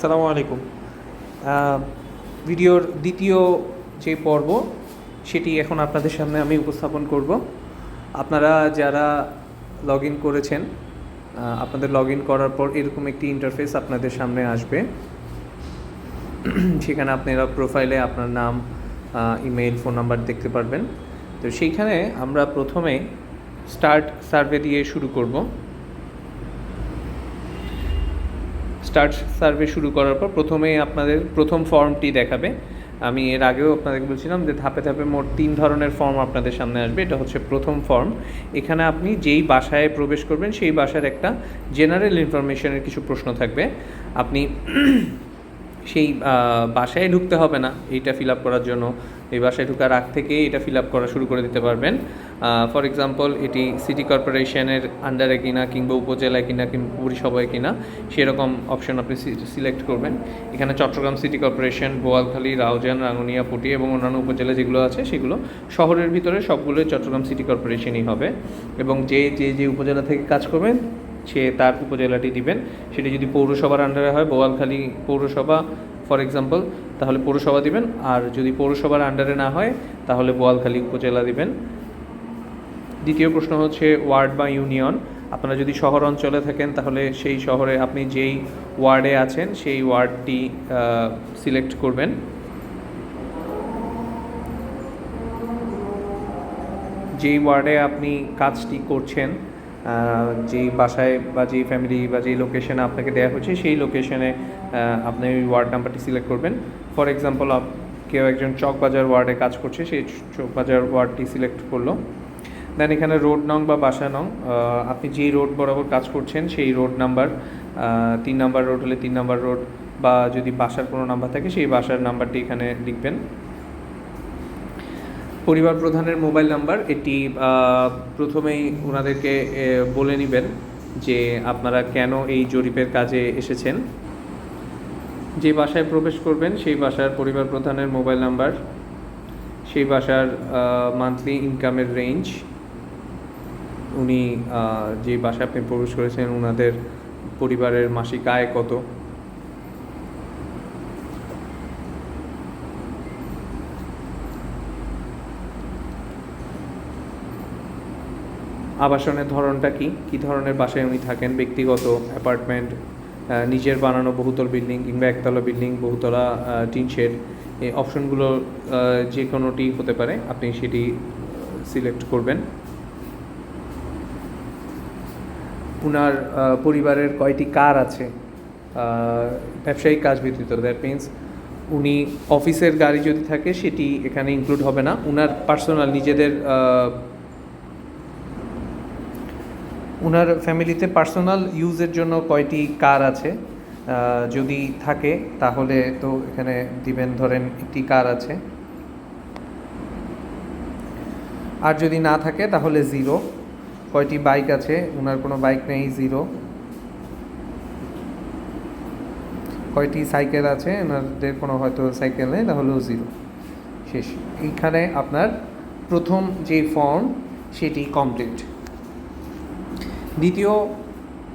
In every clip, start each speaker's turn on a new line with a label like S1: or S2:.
S1: আসসালামু আলাইকুম। ভিডিওর দ্বিতীয় যে পর্ব সেটি এখন আপনাদের সামনে আমি উপস্থাপন করব। আপনারা যারা লগ ইন করেছেন, আপনাদের লগ ইন করার পর এরকম একটি ইন্টারফেস আপনাদের সামনে আসবে। সেখানে আপনারা প্রোফাইলে আপনার নাম, ইমেল, ফোন নাম্বার দেখতে পারবেন। তো সেইখানে আমরা প্রথমে স্টার্ট সার্ভে দিয়ে শুরু করব। স্টার্ট সার্ভে শুরু করার পর প্রথমেই আপনাদের প্রথম ফর্মটি দেখাবে। আমি এর আগেও আপনাদেরকে বলছিলাম যে ধাপে ধাপে মোট 3 ধরনের ফর্ম আপনাদের সামনে আসবে। এটা হচ্ছে প্রথম ফর্ম। এখানে আপনি যেই বাসায় প্রবেশ করবেন সেই বাসার একটা জেনারেল ইনফরমেশনের কিছু প্রশ্ন থাকবে। আপনি সেই বাসায় ঢুকতে হবে না এইটা ফিল আপ করার জন্য। এই বাসায় ঢোকার আগ থেকে এটা ফিল আপ করা শুরু করে দিতে পারবেন। ফর এক্সাম্পল, এটি সিটি কর্পোরেশনের আন্ডারে কিনা, কিংবা উপজেলায় কিনা, কিংবা পৌরসভায় কিনা, সেরকম অপশন আপনি সিলেক্ট করবেন। এখানে চট্টগ্রাম সিটি কর্পোরেশন, বোয়ালখালী, রাউজান, রাঙ্গুনিয়া, পুটি এবং অন্যান্য উপজেলা যেগুলো আছে সেগুলো শহরের ভিতরে সবগুলোই চট্টগ্রাম সিটি কর্পোরেশনই হবে। এবং যে উপজেলা থেকে কাজ করবেন সে তার উপজেলাটি দিবেন। সেটি যদি পৌরসভার আন্ডারে হয়, বোয়ালখালী পৌরসভা ফর এক্সাম্পল, তাহলে পৌরসভা দিবেন। আর যদি পৌরসভার আন্ডারে না হয় তাহলে বোয়ালখালী উপজেলা দিবেন। দ্বিতীয় প্রশ্ন হচ্ছে ওয়ার্ড বা ইউনিয়ন। আপনারা যদি শহর অঞ্চলে থাকেন তাহলে সেই শহরে আপনি যেই ওয়ার্ডে আছেন সেই ওয়ার্ডটি সিলেক্ট করবেন। যেই ওয়ার্ডে আপনি কাজটি করছেন, যেই বাসায় বা যেই ফ্যামিলি বা যেই লোকেশনে আপনাকে দেওয়া হয়েছে সেই লোকেশনে আপনি ওই ওয়ার্ড নাম্বারটি সিলেক্ট করবেন। ফর এক্সাম্পল, কেউ একজন চকবাজার ওয়ার্ডে কাজ করছে, সেই চকবাজার ওয়ার্ডটি সিলেক্ট করলো। দেন এখানে রোড নং বা বাসা নং, আপনি যেই রোড বরাবর কাজ করছেন সেই রোড নাম্বার, 3 নাম্বার রোড হলে 3 নাম্বার রোড, বা যদি বাসার কোনো নাম্বার থাকে সেই বাসার নাম্বারটি এখানে লিখবেন। পরিবার প্রধানের মোবাইল নাম্বার, এটি প্রথমেই ওনাদেরকে বলে নেবেন যে আপনারা কেন এই জরিপের কাজে এসেছেন। যে বাসায় প্রবেশ করবেন সেই বাসার পরিবার প্রধানের মোবাইল নাম্বার, সেই বাসার মান্থলি ইনকামের রেঞ্জ, উনি যে বাসায় আপনি প্রবেশ করেছেন ওনাদের পরিবারের মাসিক আয় কত, আবাসনের ধরনটা কী ধরনের বাসায় উনি থাকেন, ব্যক্তিগত, অ্যাপার্টমেন্ট, নিজের বানানো বহুতল বিল্ডিং কিংবা একতলা বিল্ডিং, বহুতলা টিন শেড, এই অপশনগুলো যে কোনোটি হতে পারে, আপনি সেটি সিলেক্ট করবেন। উনার পরিবারের কয়টি কার আছে, ব্যবসায়িক কাজ ব্যতীত, দ্যাট মিনস উনি অফিসের গাড়ি যদি থাকে সেটি এখানে ইনক্লুড হবে না। উনার পার্সোনাল উনার ফ্যামিলিতে পার্সোনাল ইউজের জন্য কয়টি কার আছে, যদি থাকে তাহলে তো এখানে দিবেন, ধরেন একটি কার আছে। আর যদি না থাকে তাহলে 0। কয়টি বাইক আছে, ওনার কোনো বাইক নেই, 0। কয়টি সাইকেল আছে, ওনাদের কোনো হয়তো সাইকেল নেই, তাহলেও 0। শেষ। এইখানে আপনার প্রথম যে ফর্ম সেটি কমপ্লিট। দ্বিতীয়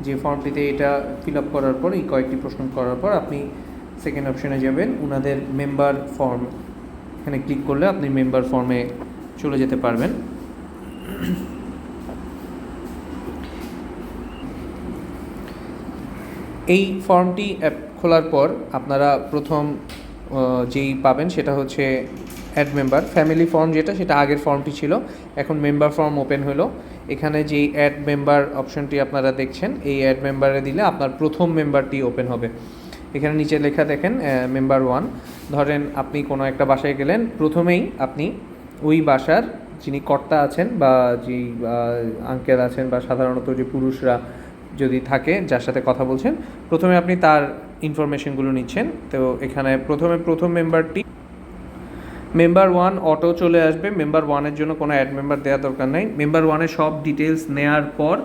S1: যে ফর্মটিতে এটা ফিল আপ করার পর, এই কয়েকটি প্রশ্ন করার পর আপনি সেকেন্ড অপশনে যাবেন, ওনাদের মেম্বার ফর্ম। এখানে ক্লিক করলে আপনি মেম্বার ফর্মে চলে যেতে পারবেন। এই ফর্মটি খোলার পর আপনারা প্রথম যেই পাবেন সেটা হচ্ছে অ্যাড মেম্বার। ফ্যামিলি ফর্ম যেটা, সেটা আগের ফর্মটি ছিল, এখন মেম্বার ফর্ম ওপেন হলো। এখানে যেই অ্যাড মেম্বার অপশনটি আপনারা দেখছেন, এই অ্যাড মেম্বারে দিলে আপনার প্রথম মেম্বারটি ওপেন হবে। এখানে নিচে লেখা দেখেন মেম্বার 1। ধরেন আপনি কোনো একটা বাসায় গেলেন, প্রথমেই আপনি ওই বাসার যিনি কর্তা আছেন বা যেই আঙ্কেল আছেন বা সাধারণত যে পুরুষরা যদি থাকে যার সাথে কথা বলছেন, প্রথমে আপনি তার ইনফরমেশনগুলো নিচ্ছেন। তো এখানে প্রথম মেম্বারটি মেম্বার 1 অটো চলে আসবে। মেম্বার 1-এর জন্য কোনো অ্যাড মেম্বার দেওয়ার দরকার নেই। মেম্বার 1-এর সব ডিটেলস নেওয়ার পর,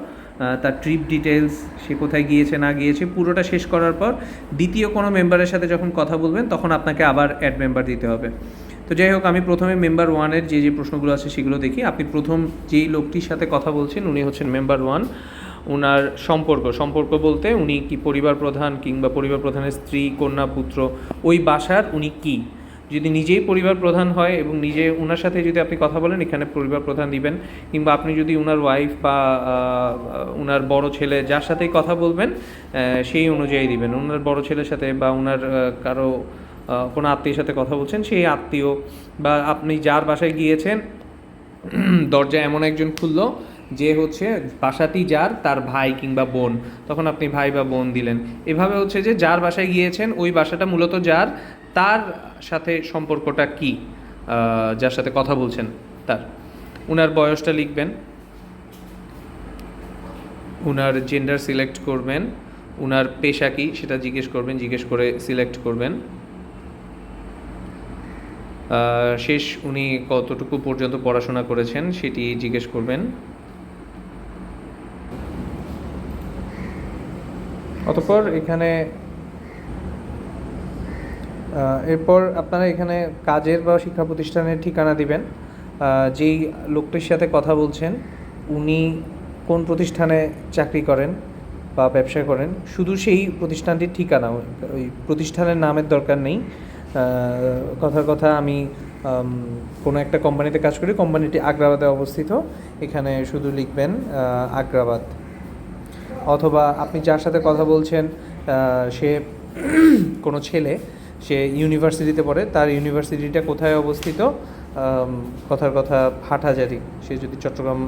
S1: তার ট্রিপ ডিটেলস, সে কোথায় গিয়েছে না গিয়েছে, পুরোটা শেষ করার পর দ্বিতীয় কোনো মেম্বারের সাথে যখন কথা বলবেন তখন আপনাকে আবার অ্যাড মেম্বার দিতে হবে। তো যাই হোক, আমি প্রথমে মেম্বার 1-এর যে প্রশ্নগুলো আছে সেগুলো দেখি। আপনি প্রথম যেই লোকটির সাথে কথা বলছেন উনি হচ্ছেন মেম্বার 1। ওনার সম্পর্ক বলতে উনি কি পরিবার প্রধান কিংবা পরিবার প্রধানের স্ত্রী, কন্যা, পুত্র, ওই বাসার উনি কি। যদি নিজেই পরিবার প্রধান হয় এবং নিজে ওনার সাথে যদি আপনি কথা বলেন, এখানে পরিবার প্রধান দিবেন। কিংবা আপনি যদি ওনার ওয়াইফ বা ওনার বড় ছেলে যার সাথেই কথা বলবেন সেই অনুযায়ী দিবেন। ওনার বড় ছেলের সাথে বা ওনার কারো কোনো আত্মীয়ের সাথে কথা বলছেন, সেই আত্মীয় বা আপনি যার বাসায় গিয়েছেন দরজা এমন একজন খুললো যে হচ্ছে বাসাটি যার, তার ভাই কিংবা বোন, তখন আপনি ভাই বা বোন দিলেন। এভাবে হচ্ছে যে যার বাসায় গিয়েছেন ওই বাসাটা মূলত যার, তার সাথে সম্পর্কটা কি, যার সাথে কথা বলছেন তার। ওনার বয়সটা লিখবেন, ওনার জেন্ডার সিলেক্ট করবেন, ওনার পেশা কি সেটা জিজ্ঞেস করে সিলেক্ট করবেন। শেষ উনি কতটুকু পর্যন্ত পড়াশোনা করেছেন সেটি জিজ্ঞেস করবেন। অতঃপর এখানে এরপর আপনারা এখানে কাজের বা শিক্ষা প্রতিষ্ঠানের ঠিকানা দিবেন। যেই লোকটির সাথে কথা বলছেন উনি কোন প্রতিষ্ঠানে চাকরি করেন বা ব্যবসা করেন, শুধু সেই প্রতিষ্ঠানটির ঠিকানা, ওই প্রতিষ্ঠানের নামের দরকার নেই। কথার কথা আমি কোনো একটা কোম্পানিতে কাজ করি, কোম্পানিটি আগ্রাবাদে অবস্থিত, এখানে শুধু লিখবেন আগ্রাবাদ। অথবা আপনি যার সাথে কথা বলছেন সে কোনো ছেলে, সে ইউনিভার্সিটিতে পড়ে, তার ইউনিভার্সিটিটা কোথায় অবস্থিত, কথার কথা হাটহাজারী। সে যদি চট্টগ্রাম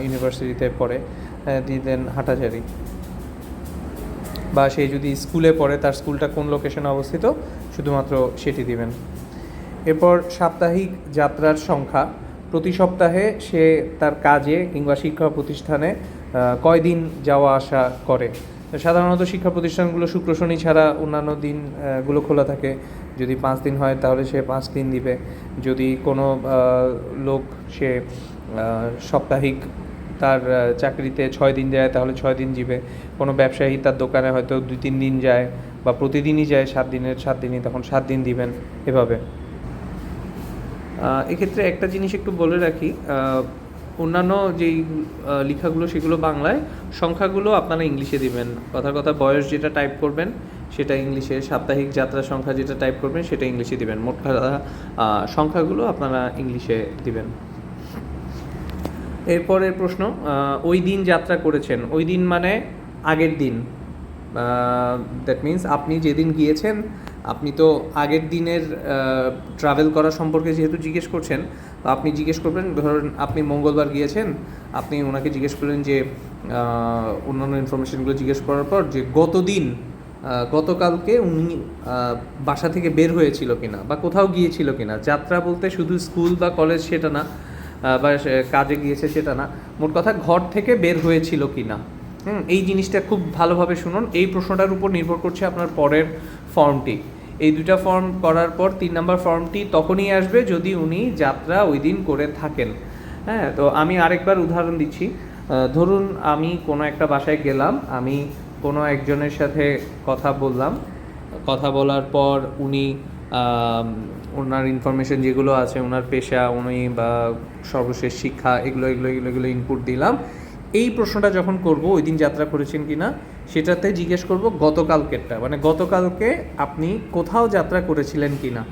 S1: ইউনিভার্সিটিতে পড়ে দিলেন হাটহাজারী। বা সে যদি স্কুলে পড়ে, তার স্কুলটা কোন লোকেশনে অবস্থিত শুধুমাত্র সেটি দিবেন। এরপর সাপ্তাহিক যাত্রার সংখ্যা, প্রতি সপ্তাহে সে তার কাজে কিংবা শিক্ষা প্রতিষ্ঠানে কয়দিন যাওয়া আসা করে। সাধারণত শিক্ষা প্রতিষ্ঠানগুলো শুক্র শনি ছাড়া অন্যান্য দিনগুলো খোলা থাকে। যদি 5 দিন হয় তাহলে সে 5 দিন দিবে। যদি কোনো লোক সে সাপ্তাহিক তার চাকরিতে 6 দিন যায় তাহলে 6 দিন দিবে। কোনো ব্যবসায়ী তার দোকানে হয়তো 2-3 দিন যায় বা প্রতিদিনই যায় 7 দিনই, তখন 7 দিন দিবেন। এভাবে এক্ষেত্রে একটা জিনিস একটু বলে রাখি, অন্যান্য যেই লেখাগুলো সেগুলো বাংলায়, সংখ্যাগুলো আপনারা ইংলিশে দিবেন। কথার কথা বয়স যেটা টাইপ করবেন সেটা ইংলিশে, সাপ্তাহিক যাত্রা সংখ্যা যেটা টাইপ করবেন সেটা ইংলিশে দিবেন। মোট কথা সংখ্যাগুলো আপনারা ইংলিশে দিবেন। এরপরের প্রশ্ন, ওই দিন যাত্রা করেছেন, ওই দিন মানে আগের দিন। দ্যাট মিন্স আপনি যেদিন গিয়েছেন আপনি তো আগের দিনের ট্রাভেল করা সম্পর্কে যেহেতু জিজ্ঞেস করছেন, তো আপনি জিজ্ঞেস করবেন, ধরুন আপনি মঙ্গলবার গিয়েছেন, আপনি ওনাকে জিজ্ঞেস করলেন যে অন্যান্য ইনফরমেশনগুলো জিজ্ঞেস করার পর যে গতকালকে উনি বাসা থেকে বের হয়েছিল কিনা বা কোথাও গিয়েছিল কিনা। যাত্রা বলতে শুধু স্কুল বা কলেজ সেটা না, বা কাজে গিয়েছে সেটা না, মোট কথা ঘর থেকে বের হয়েছিল কিনা। এই জিনিসটা খুব ভালোভাবে শুনুন। এই প্রশ্নটার উপর নির্ভর করছে আপনার পরের ফর্মটি। এই দুটা ফর্ম করার পর 3 নম্বর ফর্মটি তখনই আসবে যদি উনি যাত্রা ওই দিন করে থাকেন। হ্যাঁ, তো আমি আরেকবার উদাহরণ দিচ্ছি। ধরুন আমি কোনো একটা বাসায় গেলাম, আমি কোনো একজনের সাথে কথা বললাম, কথা বলার পর উনি ওনার ইনফরমেশন যেগুলো আছে, ওনার পেশা, উনি বা সর্বশেষ শিক্ষা, এগুলো ইনপুট দিলাম। এই প্রশ্নটা যখন করব ওই দিন যাত্রা করেছেন কি না সেটাতে জিজ্ঞেস করব গতকালকেরটা, মানে গতকালকে আপনি কোথাও যাত্রা করেছিলেন কি না।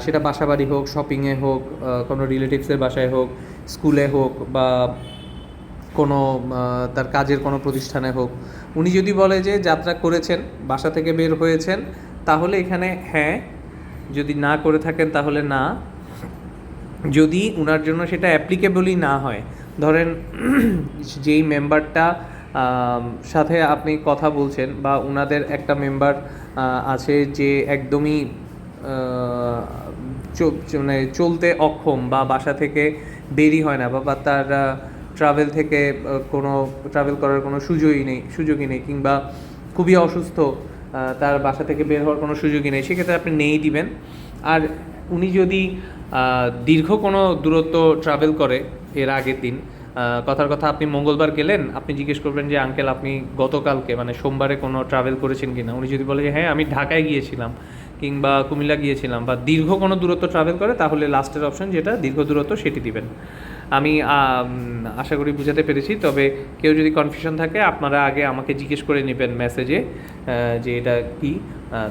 S1: সেটা বাসাবাড়ি হোক, শপিংয়ে হোক, কোনো রিলেটিভসের বাসায় হোক, স্কুলে হোক বা কোনো তার কাজের কোনো প্রতিষ্ঠানে হোক। উনি যদি বলে যে যাত্রা করেছেন, বাসা থেকে বের হয়েছেন, তাহলে এখানে হ্যাঁ, যদি না করে থাকেন তাহলে না। যদি ওনার জন্য সেটা অ্যাপ্লিকেবলই না হয়, ধরেন যেই মেম্বারটা সাথে আপনি কথা বলছেন বা ওনাদের একটা মেম্বার আছে যে একদমই মানে চলতে অক্ষম বা বাসা থেকে বেরই হয় না, বা তার ট্রাভেল করার কোনো সুযোগই নেই কিংবা খুবই অসুস্থ, তার বাসা থেকে বের হওয়ার কোনো সুযোগই নেই, সেক্ষেত্রে আপনি নেই দিবেন। আর উনি যদি দীর্ঘ কোনো দূরত্ব ট্রাভেল করে এর আগের দিন, কথার কথা আপনি মঙ্গলবার গেলেন, আপনি জিজ্ঞেস করবেন যে আঙ্কেল আপনি গতকালকে মানে সোমবারে কোনো ট্রাভেল করেছেন কি না। উনি যদি বলে যে হ্যাঁ আমি ঢাকায় গিয়েছিলাম কিংবা কুমিল্লা গিয়েছিলাম বা দীর্ঘ কোনো দূরত্ব ট্রাভেল করে, তাহলে লাস্টের অপশন যেটা দীর্ঘ দূরত্ব সেটি দিবেন। আমি আশা করি বুঝাতে পেরেছি। তবে কেউ যদি কনফিউশন থাকে আপনারা আগে আমাকে জিজ্ঞেস করে নেবেন মেসেজে যে এটা কী,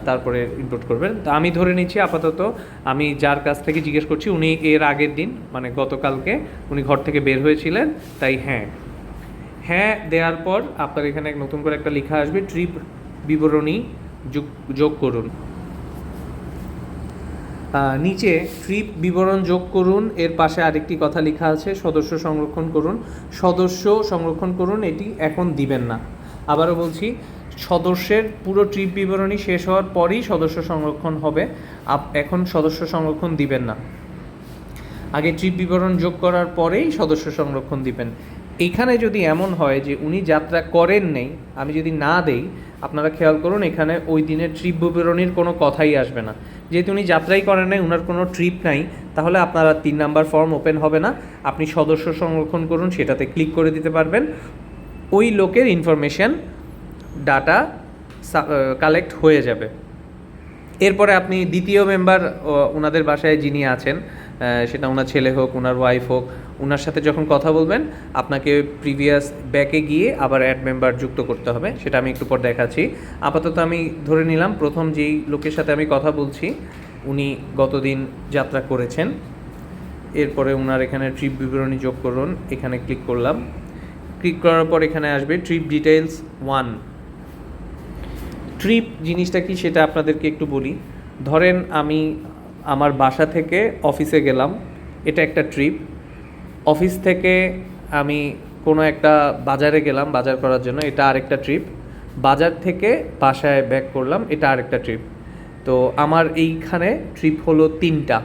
S1: তারপরে ইনপুট করবেন। তো আমি ধরে নিচ্ছি আপাতত আমি যার কাছ থেকে জিজ্ঞেস করছি উনি এর আগের দিন মানে গতকালকে উনি ঘর থেকে বের হয়েছিলেন, তাই হ্যাঁ দেওয়ার পর আপনার এখানে নতুন করে একটা লেখা আসবে ট্রিপ বিবরণী যোগ করুন। নিচে ট্রিপ বিবরণ যোগ করুন এর পাশে আরেকটি কথা লেখা আছে সদস্য সংরক্ষণ করুন। সদস্য সংরক্ষণ করুন এটি এখন দিবেন না। আবারও বলছি, সদস্যের পুরো ট্রিপ বিবরণী শেষ হওয়ার পরেই সদস্য সংরক্ষণ হবে, এখন সদস্য সংরক্ষণ দিবেন না। আগে ট্রিপ বিবরণ যোগ করার পরেই সদস্য সংরক্ষণ দিবেন। এইখানে যদি এমন হয় যে উনি যাত্রা করেন নেই, আমি যদি না দেই, আপনারা খেয়াল করুন এখানে ওই দিনের ট্রিপ বিবরণীর কোনো কথাই আসবে না। যেহেতু উনি যাত্রাই করেন নাই, ওনার কোনো ট্রিপ নাই, তাহলে আপনারা 3 নাম্বার ফর্ম ওপেন হবে না। আপনি সদস্য সংরক্ষণ করুন সেটাতে ক্লিক করে দিতে পারবেন। ওই লোকের ইনফরমেশান ডাটা কালেক্ট হয়ে যাবে। এরপরে আপনি দ্বিতীয় মেম্বার ওনাদের বাসায় যিনি আছেন, সেটা ওনার ছেলে হোক ওনার ওয়াইফ হোক, ওনার সাথে যখন কথা বলবেন আপনাকে প্রিভিয়াস ব্যাকে গিয়ে আবার অ্যাড মেম্বার যুক্ত করতে হবে। সেটা আমি একটু পর দেখাচ্ছি। আপাতত আমি ধরে নিলাম প্রথম যেই লোকের সাথে আমি কথা বলছি উনি গতদিন যাত্রা করেছেন। এরপরে ওনার এখানে ট্রিপ বিবরণী যোগ করুন, এখানে ক্লিক করলাম। ক্লিক করার পর এখানে আসবে ট্রিপ ডিটেলস 1। ট্রিপ জিনিসটা কি সেটা আপনাদেরকে একটু বলি। ধরেন আমি আমার বাসা থেকে অফিসে গেলাম, এটা একটা ট্রিপ। অফিস থেকে আমি কোনো একটা বাজারে গেলাম বাজার করার জন্য, এটা আরেকটা ট্রিপ। বাজার থেকে বাসায় ব্যাক করলাম, এটা আরেকটা ট্রিপ। তো আমার এইখানে ট্রিপ হলো 3টা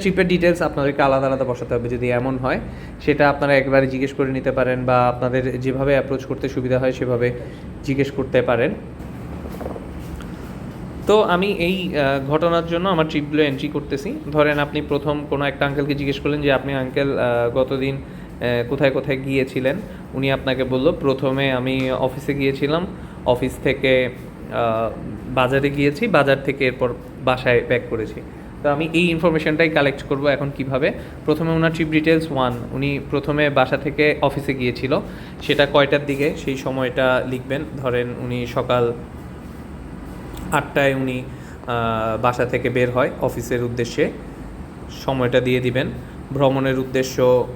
S1: ট্রিপের ডিটেলস আপনাদেরকে আলাদা আলাদা বসাতে হবে। যদি এমন হয় সেটা আপনারা একবারে জিজ্ঞেস করে নিতে পারেন, বা আপনাদের যেভাবে অ্যাপ্রোচ করতে সুবিধা হয় সেভাবে জিজ্ঞেস করতে পারেন। তো আমি এই ঘটনার জন্য আমার ট্রিপগুলো এন্ট্রি করতেছি। ধরেন আপনি প্রথম কোনো একটা আঙ্কেলকে জিজ্ঞেস করলেন যে আপনি আঙ্কেল গতদিন কোথায় কোথায় গিয়েছিলেন। উনি আপনাকে বলল প্রথমে আমি অফিসে গিয়েছিলাম, অফিস থেকে বাজারে গিয়েছি, বাজার থেকে এরপর বাসায় ব্যাক করেছি। তো আমি এই ইনফরমেশনটাই কালেক্ট করব এখন কিভাবে। প্রথমে ওনার ট্রিপ ডিটেলস 1, উনি প্রথমে বাসা থেকে অফিসে গিয়েছিল, সেটা কয়টার দিকে সেই সময়টা লিখবেন। ধরেন উনি সকাল 8টায় উনি বাসা থেকে বের হয় অফিসের উদ্দেশ্যে, সময়টা দিয়ে দিবেন। ভ্রমণের উদ্দেশ্য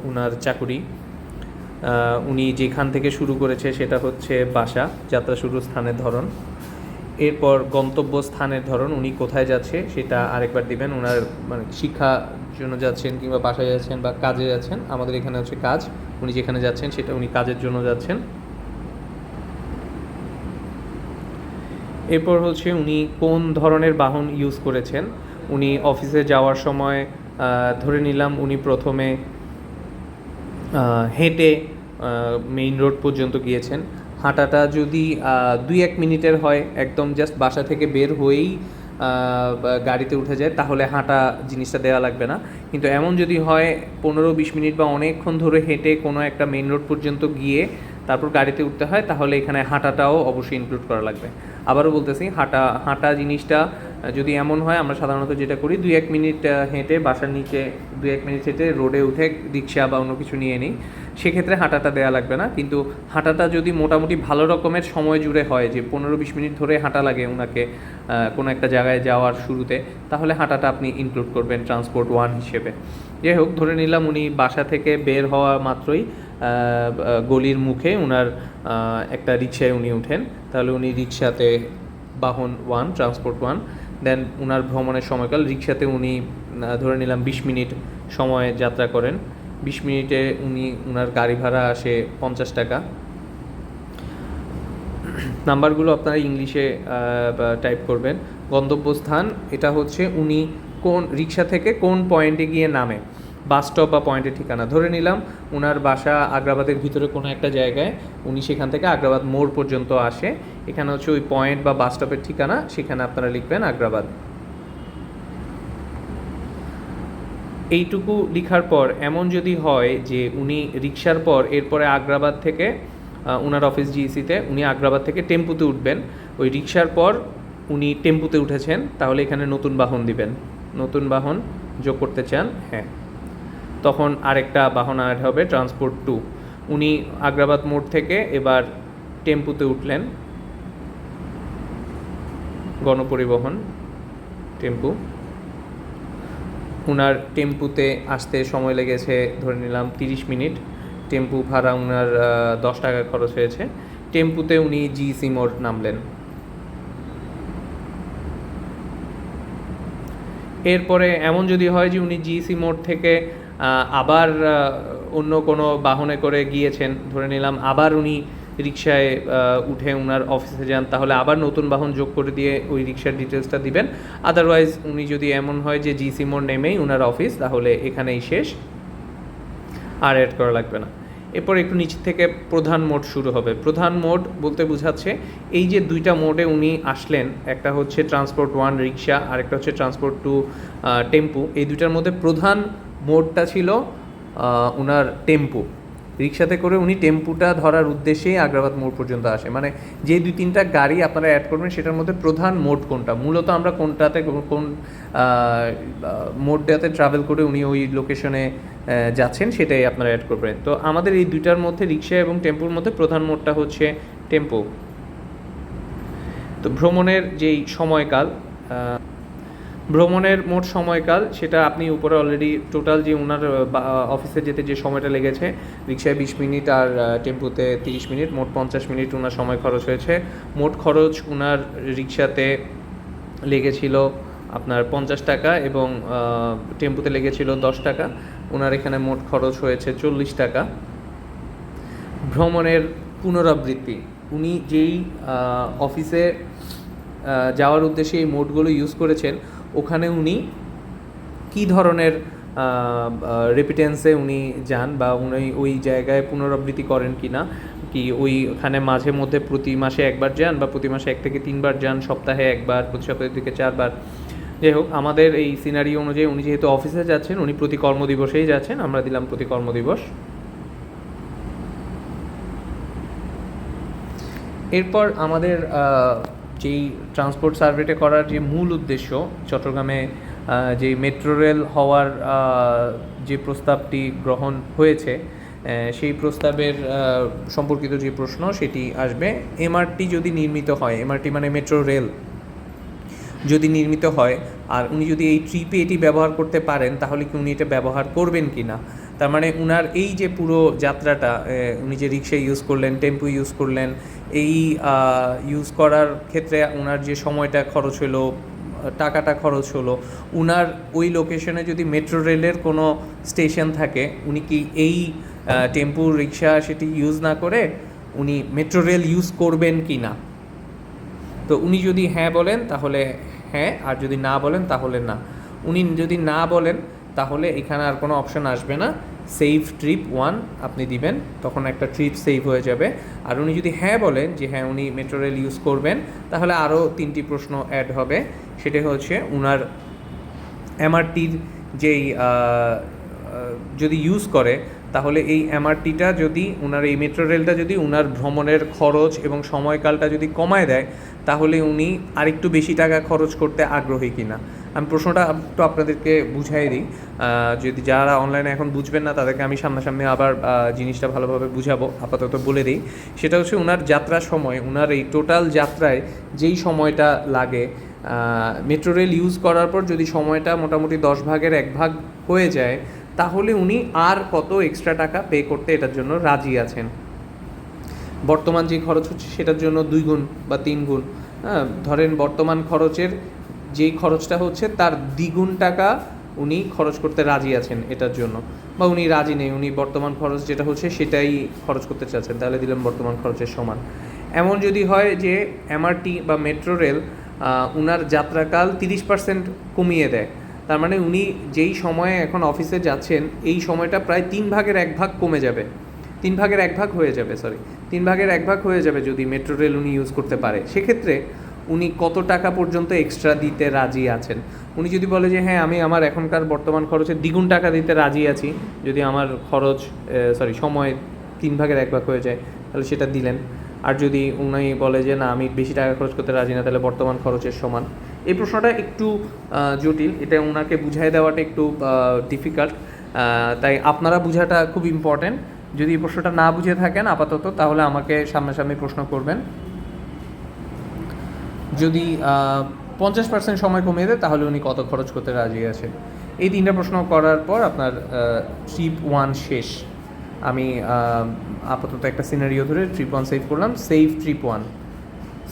S1: উনার চাকুরি, উনি যেখান থেকে শুরু করেছে সেটা হচ্ছে বাসা, যাত্রা শুরুর স্থানের ধরন। এরপর গন্তব্য স্থানের ধরন, উনি কোথায় যাচ্ছে সেটা আরেকবার দিবেন। ওনার মানে শিক্ষার জন্য যাচ্ছেন কিংবা বাসায় যাচ্ছেন বা কাজে যাচ্ছেন, আমাদের এখানে হচ্ছে কাজ, উনি যেখানে যাচ্ছেন সেটা উনি কাজের জন্য যাচ্ছেন। এরপর হচ্ছে উনি কোন ধরনের বাহন ইউজ করেছেন। উনি অফিসে যাওয়ার সময় ধরে নিলাম উনি প্রথমে হেঁটে মেইন রোড পর্যন্ত গিয়েছেন। হাঁটাটা যদি 2-1 মিনিটের হয়, একদম জাস্ট বাসা থেকে বের হয়েই গাড়িতে উঠে যায়, তাহলে হাঁটা জিনিসটা দেওয়া লাগবে না। কিন্তু এমন যদি হয় 15-20 মিনিট বা অনেকক্ষণ ধরে হেঁটে কোনো একটা মেইন রোড পর্যন্ত গিয়ে তারপর গাড়িতে উঠতে হয়, তাহলে এখানে হাঁটাটাও অবশ্যই ইনক্লুড করা লাগবে। আবারও বলতেছি, হাঁটা জিনিসটা যদি এমন হয়, আমরা সাধারণত যেটা করি 2-1 মিনিট হেঁটে বাসার নিচে 2-1 মিনিট হেঁটে রোডে উঠে রিক্সা বা অন্য কিছু নিয়ে নিই, সেক্ষেত্রে হাঁটাটা দেওয়া লাগবে না। কিন্তু হাঁটাটা যদি মোটামুটি ভালো রকমের সময় জুড়ে হয়, যে 15-20 মিনিট ধরে হাঁটা লাগে ওনাকে কোনো একটা জায়গায় যাওয়ার শুরুতে, তাহলে হাঁটাটা আপনি ইনক্লুড করবেন ট্রান্সপোর্ট 1 হিসেবে। যাই হোক, ধরে নিলাম উনি বাসা থেকে বের হওয়া মাত্রই গলির মুখে ওনার একটা রিক্সায় উনি উঠেন, তাহলে উনি রিক্সাতে বাহন 1 ট্রান্সপোর্ট 1। দেন ওনার ভ্রমণের সময়কাল, রিক্সাতে উনি ধরে নিলাম 20 মিনিট সময় যাত্রা করেন, 20 মিনিটে ওনার গাড়ি ভাড়া আসে 50 টাকা। নাম্বারগুলো আপনারা ইংলিশে টাইপ করবেন। গন্তব্যস্থান, এটা হচ্ছে উনি কোন রিক্সা থেকে কোন পয়েন্টে গিয়ে নামে, বাস স্টপ বা পয়েন্টের ঠিকানা। ধরে নিলাম ওনার বাসা আগ্রাবাদের ভিতরে কোনো একটা জায়গায়, উনি সেখান থেকে আগ্রাবাদ মোড় পর্যন্ত আসে, এখানে হচ্ছে ওই পয়েন্ট বা বাস স্টপের ঠিকানা, সেখানে আপনারা লিখবেন আগ্রাবাদ। এইটুকু লিখার পর এমন যদি হয় যে উনি রিক্সার পর এরপরে আগ্রাবাদ থেকে ওনার অফিস জিইসিতে উনি আগ্রাবাদ থেকে টেম্পুতে উঠবেন, ওই রিক্সার পর উনি টেম্পুতে উঠেছেন, তাহলে এখানে নতুন বাহন দিবেন। নতুন বাহন যোগ করতে চান, হ্যাঁ। তখন আরেকটা বাহন অ্যাড হবে ট্রান্সপোর্ট 2। উনি আগ্রাবাদ মোড় থেকে এবার টেম্পুতে উঠলেন, গণপরিবহন টেম্পু। উনার টেম্পুতে আসতে সময় লেগেছে ধরে নিলাম 30 মিনিট। টেম্পু ভাড়া উনার 10 টাকা খরচ হয়েছে। টেম্পুতে উনি জিসি মোড় নামলেন। এরপরে এমন যদি হয় যে উনি জিসি মোড় থেকে আবার অন্য কোনো বাহনে করে গিয়েছেন, ধরে নিলাম আবার উনি রিক্সায় উঠে উনার অফিসে যান, তাহলে আবার নতুন বাহন যোগ করে দিয়ে ওই রিক্সার ডিটেলসটা দিবেন। আদারওয়াইজ উনি যদি এমন হয় যে জিসি মোড় নেমেই উনার অফিস, তাহলে এখানেই শেষ, আর অ্যাড করা লাগবে না। এরপর একটু নিচ থেকে প্রধান মোড শুরু হবে। প্রধান মোড বলতে বোঝাচ্ছে এই যে দুইটা মোডে উনি আসলেন, একটা হচ্ছে ট্রান্সপোর্ট 1 রিক্সা, আর একটা হচ্ছে ট্রান্সপোর্ট 2 টেম্পু। এই দুইটার মধ্যে প্রধান মোডটা ছিল উনার টেম্পু। রিক্সাতে করে উনি টেম্পুটা ধরার উদ্দেশ্যেই আগ্রাবাদ মোড় পর্যন্ত আসে। মানে যে 2-3টা গাড়ি আপনারা অ্যাড করবেন সেটার মধ্যে প্রধান মোড কোনটা, মূলত আমরা কোনটাতে কোন মোডটাতে ট্রাভেল করে উনি ওই লোকেশনে যাচ্ছেন সেটাই আপনারা অ্যাড করবেন। তো আমাদের এই দুইটার মধ্যে রিক্সা এবং টেম্পুর মধ্যে প্রধান মোডটা হচ্ছে টেম্পু। তো ভ্রমণের যেই সময়কাল, ভ্রমণের মোট সময়কাল সেটা আপনি উপরে অলরেডি টোটাল যে ওনার অফিসে যেতে যে সময়টা লেগেছে, রিক্সায় 20 মিনিট আর টেম্পুতে 30 মিনিট, মোট 50 মিনিট ওনার সময় খরচ হয়েছে। মোট খরচ ওনার রিক্সাতে লেগেছিল আপনার 50 টাকা এবং টেম্পুতে লেগেছিল 10 টাকা। ওনার এখানে মোট খরচ হয়েছে 40 টাকা। ভ্রমণের পুনরাবৃত্তি, উনি যেই অফিসে যাওয়ার উদ্দেশ্যে এই মোডগুলো ইউজ করেছেন, ওখানে উনি কী ধরনের রেপিটেন্সে উনি যান, বা উনি ওই জায়গায় পুনরাবৃত্তি করেন কি না, কি ওইখানে মাঝে মধ্যে প্রতি মাসে একবার যান, বা প্রতি মাসে 1 থেকে 3 বার যান, সপ্তাহে একবার, প্রতি সপ্তাহে 2 থেকে 4 বার। যাই হোক, আমাদের এই সিনারি অনুযায়ী উনি যেহেতু অফিসে যাচ্ছেন, উনি প্রতি কর্মদিবসেই যাচ্ছেন, আমরা দিলাম প্রতি কর্মদিবস। এরপর আমাদের যেই ট্রান্সপোর্ট সার্ভেটা করার যে মূল উদ্দেশ্য, চট্টগ্রামে যে মেট্রো রেল হওয়ার যে প্রস্তাবটি গ্রহণ হয়েছে, সেই প্রস্তাবের সম্পর্কিত যে প্রশ্ন সেটি আসবে। এমআরটি যদি নির্মিত হয়, এমআরটি মানে মেট্রো রেল যদি নির্মিত হয়, আর উনি যদি এই ট্রিপে এটি ব্যবহার করতে পারেন, তাহলে কি উনি এটা ব্যবহার করবেন কি না। তার মানে উনার এই যে পুরো যাত্রাটা, উনি যে রিক্সা ইউজ করলেন, টেম্পু ইউজ করলেন, এই ইউজ করার ক্ষেত্রে ওনার যে সময়টা খরচ হলো, টাকাটা খরচ হলো, উনার ওই লোকেশনে যদি মেট্রো রেলের কোনো স্টেশন থাকে, উনি কি এই টেম্পু রিক্সা সেটি ইউজ না করে উনি মেট্রো রেল ইউজ করবেন কি না। তো উনি যদি হ্যাঁ বলেন তাহলে হ্যাঁ, আর যদি না বলেন তাহলে না। উনি যদি না বলেন তাহলে এখানে আর কোনো অপশন আসবে না, সেভ ট্রিপ 1 আপনি দিবেন, তখন একটা ট্রিপ সেভ হয়ে যাবে। আর উনি যদি হ্যাঁ বলেন যে হ্যাঁ উনি মেট্রো রেল ইউজ করবেন, তাহলে আরও 3টি প্রশ্ন অ্যাড হবে। সেটা হচ্ছে উনার এমআরটির যেই যদি ইউজ করে, তাহলে এই এমআরটিটা যদি উনার এই মেট্রো রেলটা যদি উনার ভ্রমণের খরচ এবং সময়কালটা যদি কমায় দেয়, তাহলে উনি আরেকটু বেশি টাকা খরচ করতে আগ্রহী কিনা। আমি প্রশ্নটা একটু আপনাদেরকে বুঝাই দিই, যদি যারা অনলাইনে এখন বুঝবেন না তাদেরকে আমি সামনাসামনি আবার জিনিসটা ভালোভাবে বুঝাবো, আপাতত বলে দিই। সেটা হচ্ছে উনার যাত্রার সময়, উনার এই টোটাল যাত্রায় যেই সময়টা লাগে, মেট্রো রেল ইউজ করার পর যদি সময়টা মোটামুটি 10 ভাগের 1 ভাগ হয়ে যায়, তাহলে উনি আর কত এক্সট্রা টাকা পে করতে এটার জন্য রাজি আছেন। বর্তমান যে খরচ হচ্ছে সেটার জন্য 2 গুণ বা 3 গুণ, ধরেন বর্তমান খরচের যেই খরচটা হচ্ছে তার দ্বিগুণ টাকা উনি খরচ করতে রাজি আছেন এটার জন্য, বা উনি রাজি নেই, উনি বর্তমান খরচ যেটা হচ্ছে সেটাই খরচ করতে চাচ্ছেন, তাহলে দিলাম বর্তমান খরচের সমান। এমন যদি হয় যে এমআরটি বা মেট্রো রেল উনার যাত্রাকাল 30% কমিয়ে দেয়, তার মানে উনি যেই সময়ে এখন অফিসে যাচ্ছেন এই সময়টা প্রায় 3 ভাগের 1 ভাগ কমে যাবে, 3 ভাগের 1 ভাগ হয়ে যাবে, 3 ভাগের 1 ভাগ হয়ে যাবে যদি মেট্রো রেল উনি ইউজ করতে পারে। সেক্ষেত্রে উনি কত টাকা পর্যন্ত এক্সট্রা দিতে রাজি আছেন। উনি যদি বলে যে হ্যাঁ আমি আমার এখনকার বর্তমান খরচের দ্বিগুণ টাকা দিতে রাজি আছি, যদি আমার খরচ সময় 3 ভাগের 1 ভাগ হয়ে যায়, তাহলে সেটা দিলেন। আর যদি উনি বলে যে না আমি বেশি টাকা খরচ করতে রাজি না, তাহলে বর্তমান খরচের সমান। এই প্রশ্নটা একটু জটিল, এটা ওনাকে বুঝাই দেওয়াটা একটু ডিফিকাল্ট। তাই আপনারা বোঝাটা খুব ইম্পর্ট্যান্ট। যদি এই প্রশ্নটা না বুঝে থাকেন আপাতত, তাহলে আমাকে সামনাসামনি প্রশ্ন করবেন। যদি 50% সময় কমিয়ে দেয় তাহলে উনি কত খরচ করতে রাজি আছে। এই 3টা প্রশ্ন করার পর আপনার ট্রিপ 1 শেষ। আমি আপাতত একটা সিনারিও ধরে ট্রিপ 1 সেভ করলাম। সেভ ট্রিপ 1,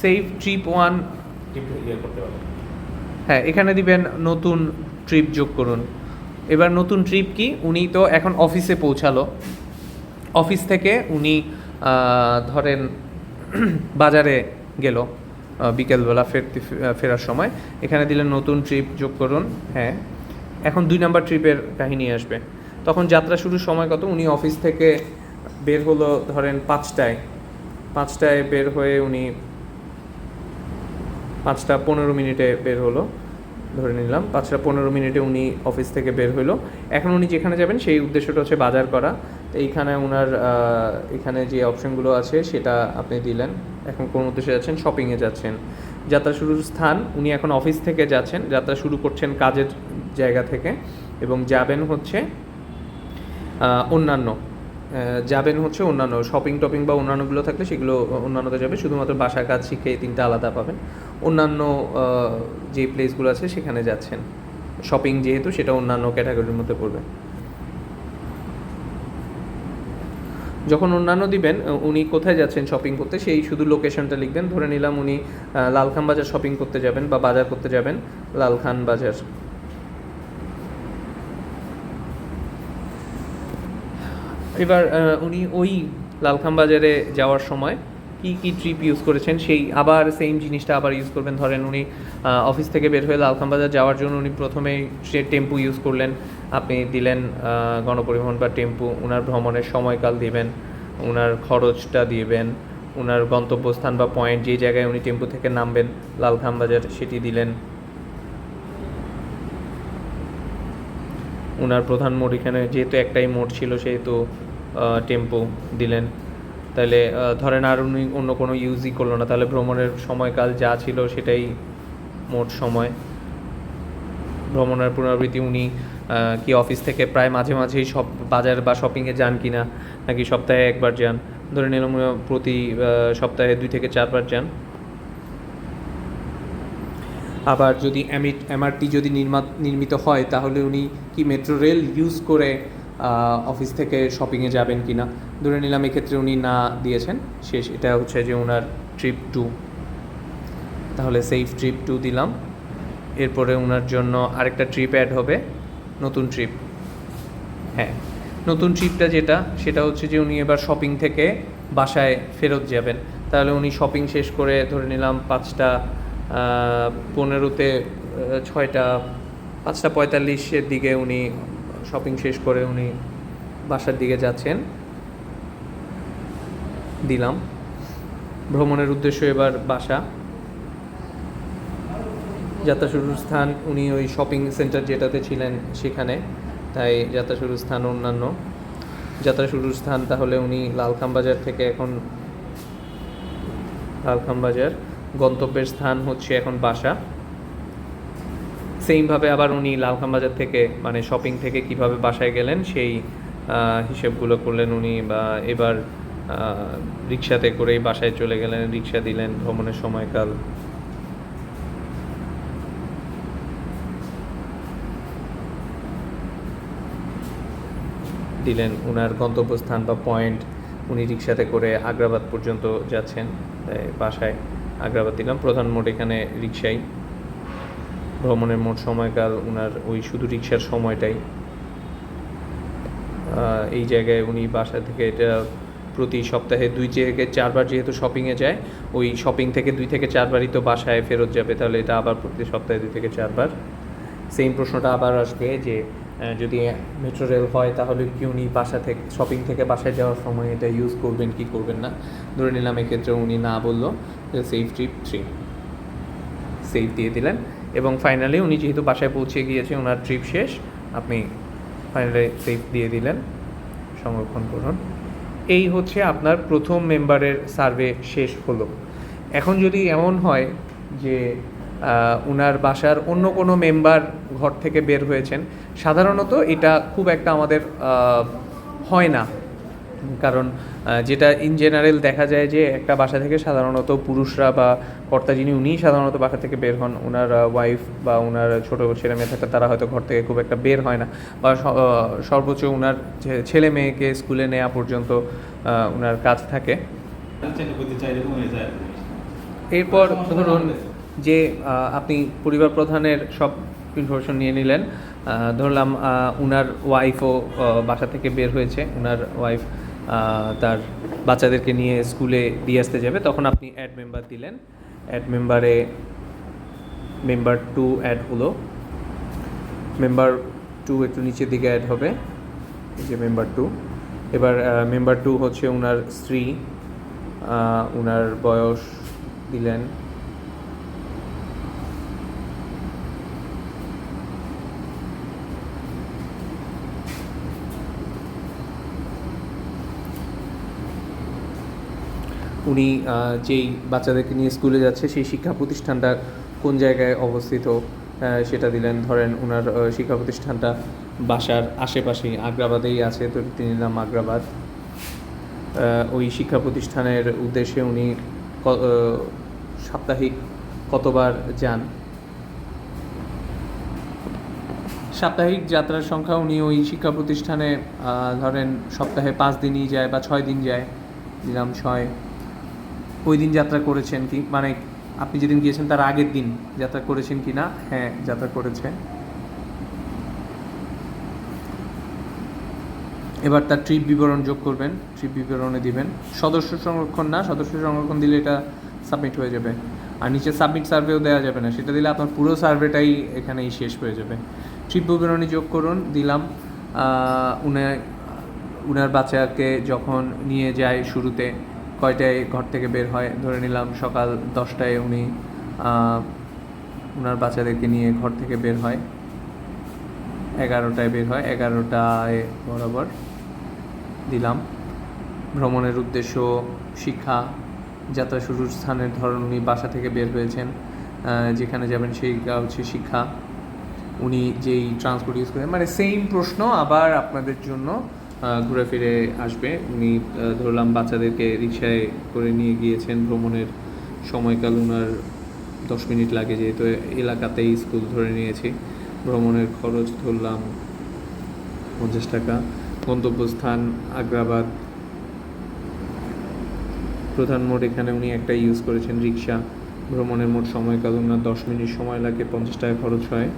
S1: সেভ ট্রিপ 1
S2: করতে পারবেন।
S1: হ্যাঁ, এখানে দিবেন নতুন ট্রিপ যোগ করুন। এবার নতুন ট্রিপ কি, উনি তো এখন অফিসে পৌঁছালো, অফিস থেকে উনি ধরেন বাজারে গেল বিকেলবেলা ফেরার সময়, এখানে দিলেন নতুন ট্রিপ যোগ করুন। হ্যাঁ, এখন 2 নাম্বার ট্রিপের কাহিনী আসবে। তখন যাত্রা শুরুর সময় কত, উনি অফিস থেকে বের হলো ধরেন 5টায় বের হয়ে উনি 5:15 বের হলো, ধরে নিলাম 5:15 উনি অফিস থেকে বের হলো। এখন উনি যেখানে যাবেন সেই উদ্দেশ্যটা হচ্ছে বাজার করা। তো এইখানে ওনার এখানে যে অপশনগুলো আছে সেটা আপনি দিলেন। এখন কোন উদ্দেশ্যে যাচ্ছেন, শপিংয়ে যাচ্ছেন। যাত্রা শুরুর স্থান, উনি এখন অফিস থেকে যাচ্ছেন, যাত্রা শুরু করছেন কাজের জায়গা থেকে, এবং যাবেন হচ্ছে অন্যান্য, অন্যান্য শপিং টপিং বা অন্যান্যগুলো থাকলে সেগুলো অন্যান্যতে যাবে। শুধুমাত্র বাসা, কাজ, শিক্ষা এই 3টা আলাদা পাবেন। অন্যান্য যে প্লেসগুলো আছে সেখানে যাচ্ছেন। শপিং যেহেতু সেটা অন্যান্য ক্যাটাগরির মধ্যে পড়বে। যখন অন্যান্য দিবেন, উনি কোথায় যাচ্ছেন শপিং করতে সেই শুধু লোকেশনটা লিখবেন। ধরে নিলাম উনি লালখান বাজার শপিং করতে যাবেন বা বাজার করতে যাবেন, লালখান বাজার। এবার উনি ওই লালখান বাজারে যাওয়ার সময় কি ট্রিপ ইউজ করেছেন সেই আবার সেম জিনিসটা আবার ইউজ করবেন। ধরেন উনি অফিস থেকে বের হয়ে লালখান বাজার যাওয়ার জন্য উনি প্রথমেই সে টেম্পু ইউজ করলেন, আপনি দিলেন গণপরিবহন বা টেম্পু। ওনার ভ্রমণের সময়কাল দিবেন, ওনার খরচটা দিবেন, ওনার গন্তব্যস্থান বা পয়েন্ট যে জায়গায় উনি টেম্পু থেকে নামবেন লালখান বাজার সেটি দিলেন। ওনার প্রধান মোড, এখানে যেহেতু একটাই মোড ছিল সেহেতু টেম্পো দিলেন। তাহলে ধরেন আর উনি অন্য কোনো ইউজই করলো না, তাহলে ভ্রমণের সময়কাল যা ছিল সেটাই মোট সময়। ভ্রমণের পুনরাবৃত্তি, উনি কি অফিস থেকে প্রায় মাঝে মাঝেই সব বাজার বা শপিংয়ে যান কি না, নাকি সপ্তাহে একবার যান। ধরে নিলাম প্রতি সপ্তাহে 2 থেকে 4 বার যান। আবার যদি এমআরটি যদি নির্মিত হয় তাহলে উনি কি মেট্রো রেল ইউজ করে অফিস থেকে শপিংয়ে যাবেন কি না। ধরে নিলাম এক্ষেত্রে উনি না দিয়েছেন, শেষ। এটা হচ্ছে যে ওনার ট্রিপ 2, তাহলে সেভ ট্রিপ 2 দিলাম। এরপরে ওনার জন্য আরেকটা ট্রিপ অ্যাড হবে, নতুন ট্রিপ। হ্যাঁ, নতুন ট্রিপটা যেটা সেটা হচ্ছে যে উনি এবার শপিং থেকে বাসায় ফেরত যাবেন। তাহলে উনি শপিং শেষ করে ধরে নিলাম 5:15 5:45 দিকে উনি শপিং শেষ করে উনি বাসার দিকে যাচ্ছেন, দিলাম। ভ্রমণের উদ্দেশ্য এবার বাসা। যাত্রা শুরুর স্থান, উনি ওই শপিং সেন্টার যেটাতে ছিলেন সেখানে, তাই যাত্রা শুরুর স্থান অন্যান্য। যাত্রা শুরুর স্থান তাহলে উনি লালখান বাজার থেকে, এখন লালখান বাজার। গন্তব্যের স্থান হচ্ছে এখন বাসা। সেইমভাবে আবার উনি লালখান বাজার থেকে মানে শপিং থেকে কিভাবে বাসায় গেলেন সেই হিসেবগুলো করলেন উনি। বা এবার রিক্সাতে করেই বাসায় চলে গেলেন, রিক্সা দিলেন, ভ্রমণের সময়কাল দিলেন, ওনার গন্তব্যস্থান বা পয়েন্ট, উনি রিক্সাতে করে আগ্রাবাদ পর্যন্ত যাচ্ছেন, তাই বাসায় আগ্রাবাদ দিলাম। প্রধান মোড এখানে রিক্সাই। ভ্রমণের মোট সময়কাল ওনার ওই শুধু রিক্সার সময়টাই। এই জায়গায় উনি বাসা থেকে এটা প্রতি সপ্তাহে 2 থেকে 4 বার যেহেতু শপিংয়ে যায়, ওই শপিং থেকে 2 থেকে 4 বারই তো বাসায় ফেরত যাবে, তাহলে এটা আবার প্রতি সপ্তাহে 2 থেকে 4 বার। সেম প্রশ্নটা আবার আসবে যে যদি মেট্রো রেল হয় তাহলে কি উনি বাসা থেকে শপিং থেকে বাসায় যাওয়ার সময় এটা ইউজ করবেন কি করবেন না। ধরে নিলাম এক্ষেত্রে উনি না বললো, সেভ ট্রিপ 3, সেভ দিয়ে দিলেন। এবং ফাইনালি উনি যেহেতু বাসায় পৌঁছে গিয়েছে, ওনার ট্রিপ শেষ, আপনি ফাইনালি সেভ দিয়ে দিলেন, সংরক্ষণ করুন। এই হচ্ছে আপনার প্রথম মেম্বারের সার্ভে শেষ হলো। এখন যদি এমন হয় যে উনার বাসার অন্য কোনো মেম্বার ঘর থেকে বের হয়েছেন। সাধারণত এটা খুব একটা আমাদের হয় না, কারণ যেটা ইন জেনারেল দেখা যায় যে একটা বাসা থেকে সাধারণত পুরুষরা বা কর্তা যিনি উনিই সাধারণত বাসা থেকে বের হন। ওনার ওয়াইফ বা ওনার ছোটো ছেলে মেয়ে থাকলে তারা হয়তো ঘর থেকে খুব একটা বের হয় না, বা সর্বোচ্চ ওনার ছেলে মেয়েকে স্কুলে নেওয়া পর্যন্ত ওনার কাজ থাকে। এরপর ধরুন যে আপনি পরিবার প্রধানের সব ইনফরমেশন নিয়ে নিলেন, ধরলাম ওনার ওয়াইফও বাসা থেকে বের হয়েছে, ওনার ওয়াইফ তার বাচ্চাদেরকে নিয়ে স্কুলে দিয়ে আসতে যাবে, তখন আপনি অ্যাড মেম্বার দিলেন। অ্যাড মেম্বারে মেম্বার 2 অ্যাড হলো। মেম্বার 2 একটু নিচের দিকে অ্যাড হবে, এই যে মেম্বার 2। এবার মেম্বার 2 হচ্ছে ওনার স্ত্রী, ওনার বয়স দিলেন। উনি যেই বাচ্চাদেরকে নিয়ে স্কুলে যাচ্ছে সেই শিক্ষা প্রতিষ্ঠানটা কোন জায়গায় অবস্থিত সেটা দিলেন। ধরেন ওনার শিক্ষা প্রতিষ্ঠানটা বাসার আশেপাশেই আগ্রাবাদেই আছে, তো তিনি নাম আগ্রাবাদ। ওই শিক্ষা প্রতিষ্ঠানের উদ্দেশ্যে উনি সাপ্তাহিক কতবার যান, সাপ্তাহিক যাত্রার সংখ্যা উনি ওই শিক্ষা প্রতিষ্ঠানে ধরেন সপ্তাহে 5 দিনই যায় বা 6 দিন যায়, দিলাম 6। ওই দিন যাত্রা করেছেন কি, মানে আপনি যেদিন গিয়েছেন তার আগের দিন যাত্রা করেছেন কি না? হ্যাঁ, যাত্রা করেছে। এবার তার ট্রিপ বিবরণ যোগ করবেন, ট্রিপ বিবরণে দিবেন। সদস্য সংরক্ষণ না, সদস্য সংরক্ষণ দিলে এটা সাবমিট হয়ে যাবে। আর নিচে সাবমিট সার্ভেও দেওয়া যাবে না, সেটা দিলে আপনার পুরো সার্ভেটাই এখানেই শেষ হয়ে যাবে। ট্রিপ বিবরণী যোগ করুন, দিলাম। উনার বাচ্চাকে যখন নিয়ে যায় শুরুতে কয়টায় ঘর থেকে বের হয়, ধরে নিলাম সকাল 10টায় উনি ওনার বাচ্চাদেরকে নিয়ে ঘর থেকে বের হয়, 11টায় বের হয়, 11টায় বরাবর দিলাম। ভ্রমণের উদ্দেশ্য শিক্ষা, যাত্রা শুরুর স্থানের ধরন উনি বাসা থেকে বের হয়েছেন, যেখানে যাবেন সেই হচ্ছে শিক্ষা। উনি যেই ট্রান্সপোর্ট ইউজ করেন, মানে সেম প্রশ্ন আবার আপনাদের জন্য ঘুরে ফিরে আসবে। উনি ধরলাম বাচ্চাদেরকে রিকশায় করে নিয়ে গিয়েছেন, ভ্রমণের সময়কাল ওনার 10 মিনিট লাগে, যেহেতু এলাকাতেই স্কুল ধরে নিয়েছি। ভ্রমণের খরচ ধরলাম 50 টাকা। গন্তব্যস্থান আগ্রাবাদ। প্রধান মোড এখানে উনি একটা ইউজ করেছেন রিকশা। ভ্রমণের মোট সময়কাল ওনার 10 মিনিট সময় লাগে, 50 টাকা খরচ হয়।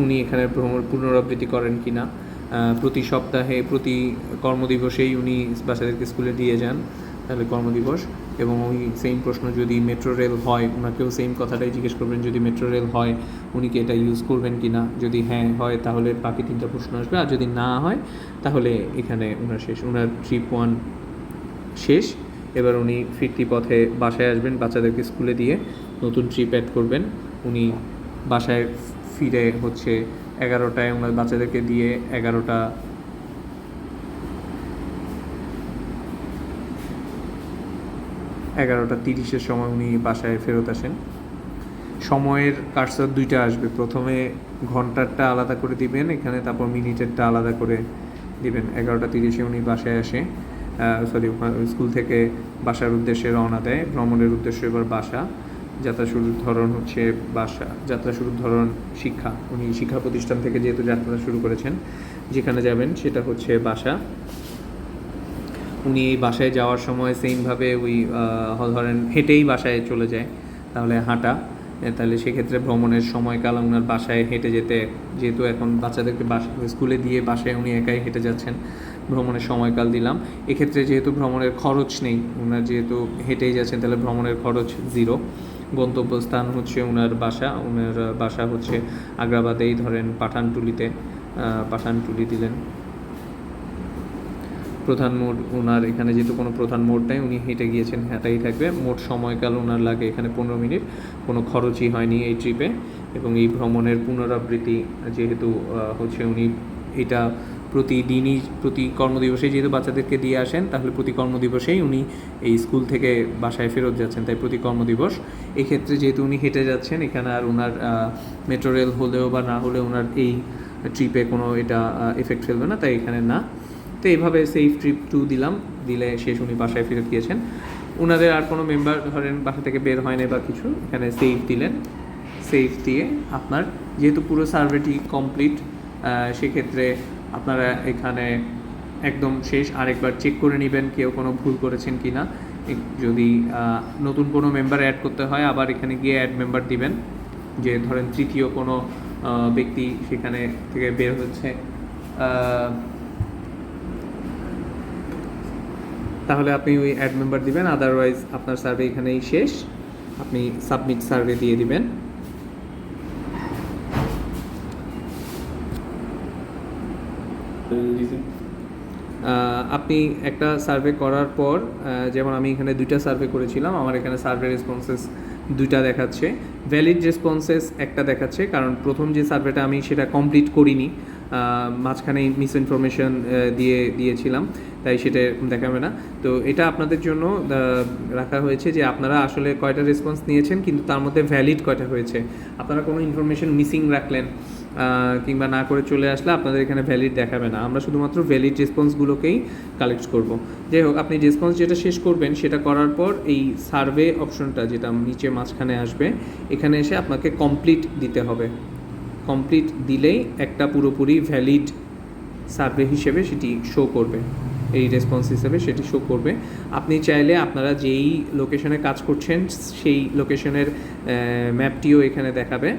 S1: উনি এখানে ভ্রমণ পুনরাবৃত্তি করেন কি না, প্রতি সপ্তাহে প্রতি কর্মদিবসেই উনি বাচ্চাদেরকে স্কুলে দিয়ে যান, তাহলে কর্মদিবস। এবং ওই সেম প্রশ্ন যদি মেট্রো রেল হয়, ওনাকেও সেম কথাটাই জিজ্ঞেস করবেন, যদি মেট্রো রেল হয় উনি কি এটা ইউজ করবেন কি না। যদি হ্যাঁ হয় তাহলে বাকি 3টা প্রশ্ন আসবে, আর যদি না হয় তাহলে এখানে ওনার শেষ, ওনার ট্রিপ 1 শেষ। এবার উনি ফিরতি পথে বাসায় আসবেন, বাচ্চাদেরকে স্কুলে দিয়ে নতুন ট্রিপ অ্যাড করবেন। উনি বাসায় ফিরে হচ্ছে 11টায় ওনার বাচ্চাদেরকে দিয়ে 11:30-এর সময় উনি বাসায় ফেরত আসেন। সময়ের কার্সর 2টা আসবে, প্রথমে ঘন্টারটা আলাদা করে দিবেন এখানে, তারপর মিনিটেরটা আলাদা করে দিবেন। 11:30-এ উনি বাসায় আসে, স্কুল থেকে বাসার উদ্দেশ্যে রওনা দেয়। ভ্রমণের উদ্দেশ্য এবার বাসা। যাত্রা শুরুর ধরন হচ্ছে বাসা, যাত্রা শুরুর ধরন শিক্ষা। উনি শিক্ষা প্রতিষ্ঠান থেকে যেহেতু যাত্রা শুরু করেছেন, যেখানে যাবেন সেটা হচ্ছে বাসা। উনি এই বাসায় যাওয়ার সময় সেমভাবে ওই ধরেন হেঁটেই বাসায় চলে যায়, তাহলে হাঁটা। তাহলে সেক্ষেত্রে ভ্রমণের সময়কাল ওনার বাসায় হেঁটে যেতে, যেহেতু এখন বাচ্চাদেরকে স্কুলে দিয়ে বাসায় উনি একাই হেঁটে যাচ্ছেন, ভ্রমণের সময়কাল দিলাম। এক্ষেত্রে যেহেতু ভ্রমণের খরচ নেই, ওনার যেহেতু হেঁটেই যাচ্ছেন, তাহলে ভ্রমণের খরচ 0। গন্তব্যস্থান হচ্ছে ওনার বাসা হচ্ছে আগ্রাবাদেই, ধরেন পাঠানটুলিতে, পাঠানটুলি দিলেন। প্রধান মোড ওনার এখানে যেহেতু কোনো প্রধান মোড নাই, উনি হেঁটে গিয়েছেন, হাঁটাই থাকবে। মোট সময়কাল ওনার লাগে এখানে 15 মিনিট, কোনো খরচই হয়নি এই ট্রিপে। এবং এই ভ্রমণের পুনরাবৃত্তি যেহেতু হচ্ছে উনি এটা প্রতিদিনই প্রতি কর্মদিবসে যেহেতু বাচ্চাদেরকে দিয়ে আসেন, তাহলে প্রতি কর্মদিবসেই উনি এই স্কুল থেকে বাসায় ফেরত যাচ্ছেন, তাই প্রতি কর্মদিবস। এক্ষেত্রে যেহেতু উনি হেঁটে যাচ্ছেন, এখানে আর ওনার মেট্রো রেল হলেও বা না হলেও ওনার এই ট্রিপে কোনো এটা এফেক্ট ফেলবে না, তাই এখানে না। তো এইভাবে সেফ ট্রিপ 2 দিলে শেষ উনি বাসায় ফেরত গিয়েছেন। ওনাদের আর কোনো মেম্বার ধরেন বাসা থেকে বের হয়নি বা কিছু, এখানে সেফ দিলেন। সেফ দিয়ে আপনার যেহেতু পুরো সার্ভেটি কমপ্লিট, সেক্ষেত্রে আপনারা এখানে একদম শেষ আরেকবার চেক করে নেবেন কেউ কোনো ভুল করেছেন কি না। যদি নতুন কোনো মেম্বার অ্যাড করতে হয়, আবার এখানে গিয়ে অ্যাড মেম্বার দিবেন। যে ধরেন তৃতীয় কোনো ব্যক্তি সেখানে থেকে বের হচ্ছে, তাহলে আপনি ওই অ্যাড মেম্বার দিবেন। আদারওয়াইজ আপনার সার্ভে এখানেই শেষ, আপনি সাবমিট সার্ভে দিয়ে দিবেন। আপনি একটা সার্ভে করার পর, যেমন আমি এখানে 2টা সার্ভে করেছিলাম, আমার এখানে সার্ভে রেসপন্সেস 2টা দেখাচ্ছে, ভ্যালিড রেসপন্সেস একটা দেখাচ্ছে, কারণ যে সার্ভেটা আমি সেটা কমপ্লিট করিনি, মাঝখানে মিসইনফরমেশন দিয়েছিলাম, তাই সেটা দেখাবে না। তো এটা আপনাদের জন্য রাখা হয়েছে যে আপনারা আসলে কয়টা রেসপন্স নিয়েছেন, কিন্তু তার মধ্যে ভ্যালিড কয়টা হয়েছে। আপনারা কোনো ইনফরমেশন মিসিং রাখলেন কিংবা না করে চলে আসলে আপনাদের এখানে ভ্যালিড দেখাবে না। আমরা শুধুমাত্র ভ্যালিড রেসপন্সগুলোকেই কালেক্ট করব। যাই হোক, আপনি রেসপন্স যেটা শেষ করবেন সেটা করার পর এই সার্ভে অপশনটা যেটা নিচে মাঝখানে আসবে, এখানে এসে আপনাকে কমপ্লিট দিতে হবে। কমপ্লিট দিলেই একটা পুরোপুরি ভ্যালিড সার্ভে হিসেবে সেটি শো করবে, এই রেসপন্স হিসেবে সেটি শো করবে। আপনি চাইলে আপনারা যেই লোকেশনে কাজ করছেন সেই লোকেশনের ম্যাপটিও এখানে দেখাবে।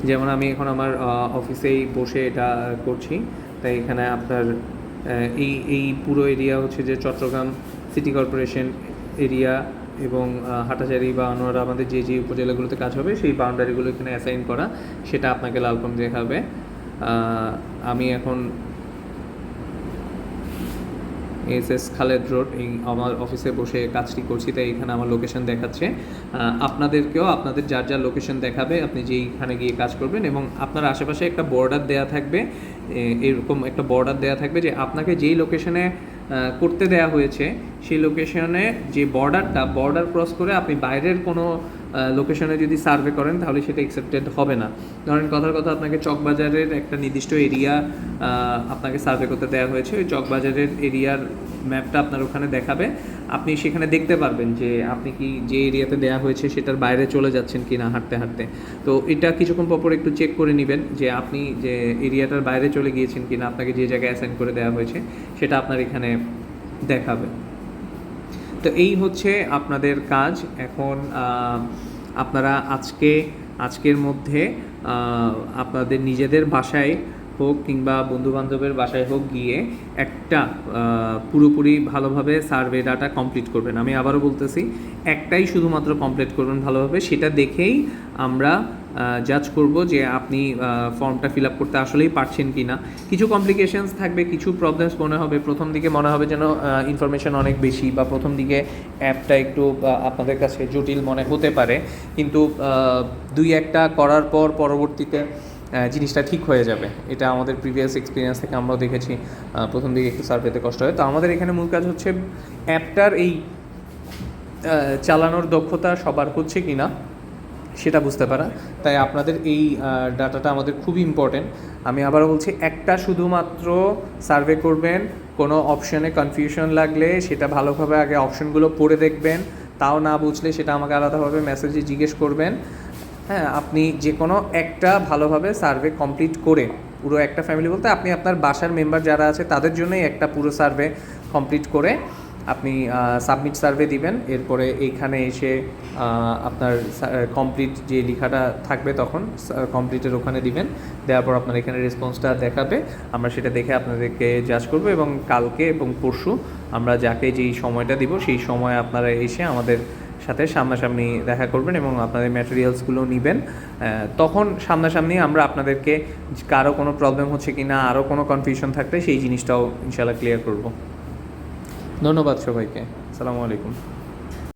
S1: যেমন আমি এখন আমার অফিসেই বসে এটা করছি, তাই এখানে আপনার এই পুরো এরিয়া হচ্ছে যে চট্টগ্রাম সিটি কর্পোরেশন এরিয়া এবং হাটাজারি বা আনোয়ারা আমাদের যে উপজেলাগুলোতে কাজ হবে সেই বাউন্ডারিগুলো এখানে অ্যাসাইন করা, সেটা আপনাকে লাল করে দেখাবে। আমি এখন এস খালেদ রোড এই আমার অফিসে বসে কাজটি করছি, তাই এখানে আমার লোকেশন দেখাচ্ছে। আপনাদেরকেও আপনাদের যার যার লোকেশন দেখাবে আপনি যেইখানে গিয়ে কাজ করবেন, এবং আপনার আশেপাশে একটা বর্ডার দেয়া থাকবে, এরকম একটা বর্ডার দেয়া থাকবে যে আপনাকে যেই লোকেশনে করতে দেয়া হয়েছে সেই লোকেশনে যে বর্ডার ক্রস করে আপনি বাইরের কোনো লোকেশনে যদি সার্ভে করেন তাহলে সেটা অ্যাকসেপ্টেড হবে না। ধরেন কথার কথা আপনাকে চকবাজারের একটা নির্দিষ্ট এরিয়া আপনাকে সার্ভে করতে দেওয়া হয়েছে, ওই চকবাজারের এরিয়ার ম্যাপটা আপনার ওখানে দেখাবে, আপনি সেখানে দেখতে পারবেন যে আপনি কি যে এরিয়াতে দেওয়া হয়েছে সেটার বাইরে চলে যাচ্ছেন কি না হাঁটতে হাঁটতে। তো এটা কিছুক্ষণ পর একটু চেক করে নেবেন যে আপনি যে এরিয়াটার বাইরে চলে গিয়েছেন কি না, আপনাকে যে জায়গায় অ্যাসাইন করে দেওয়া হয়েছে সেটা আপনার এখানে দেখাবে। তো এই হচ্ছে আপনাদের কাজ। এখন আপনারা আজকের মধ্যে আপনাদের নিজেদের বাসায় হোক কিংবা বন্ধুবান্ধবের বাসায় হোক গিয়ে একটা পুরোপুরি ভালোভাবে সার্ভে ডাটা কমপ্লিট করবেন। আমি আবারও বলতেছি, একটাই শুধুমাত্র কমপ্লিট করবেন ভালোভাবে, সেটা দেখেই আমরা জাজ করব যে আপনি ফর্মটা ফিল আপ করতে আসলেই পারছেন কি না। কিছু কমপ্লিকেশনস থাকবে, কিছু প্রবলেমস মনে হবে, প্রথম দিকে মনে হবে যেন ইনফরমেশন অনেক বেশি, বা প্রথম দিকে অ্যাপটা একটু আপনাদের কাছে জটিল মনে হতে পারে, কিন্তু 2-1টা করার পর পরবর্তীতে জিনিসটা ঠিক হয়ে যাবে। এটা আমাদের প্রিভিয়াস এক্সপিরিয়েন্স থেকে আমরাও দেখেছি, প্রথম দিকে একটু সার্ভেতে কষ্ট হয়। তো আমাদের এখানে মূল কাজ হচ্ছে অ্যাপটার এই চালানোর দক্ষতা সবার হচ্ছে কি না সেটা বুঝতে পারা, তাই আপনাদের এই ডাটাটা আমাদের খুবই ইম্পর্টেন্ট। আমি আবার বলছি, একটা শুধুমাত্র সার্ভে করবেন, কোনো অপশানে কনফিউশন লাগলে সেটা ভালোভাবে আগে অপশনগুলো পড়ে দেখবেন, তাও না বুঝলে সেটা আমাকে আলাদাভাবে মেসেজে জিজ্ঞেস করবেন। হ্যাঁ, আপনি যে কোনো একটা ভালোভাবে সার্ভে কমপ্লিট করে, পুরো একটা ফ্যামিলি বলতে আপনি আপনার বাসার মেম্বার যারা আছে তাদের জন্যই একটা পুরো সার্ভে কমপ্লিট করে আপনি সাবমিট সার্ভে দিবেন। এরপরে এইখানে এসে আপনার কমপ্লিট যে লেখাটা থাকবে তখন কমপ্লিটের ওখানে দিবেন, দেওয়ার পর আপনার এখানে রেসপন্সটা দেখাবে, আমরা সেটা দেখে আপনাদেরকে জাজ করব, এবং কালকে এবং পরশু আমরা যাকে যেই সময়টা দিব সেই সময় আপনারা এসে আমাদের সাথে সামনাসামনি দেখা করবেন এবং আপনাদের ম্যাটেরিয়ালসগুলো নেবেন। তখন সামনাসামনি আমরা আপনাদেরকে কারো কোনো প্রবলেম হচ্ছে কি না, আরও কোনো কনফিউশন থাকলে সেই জিনিসটাও ইনশাআল্লাহ ক্লিয়ার করব। ধন্যবাদ সবাইকে। আসসালামু আলাইকুম।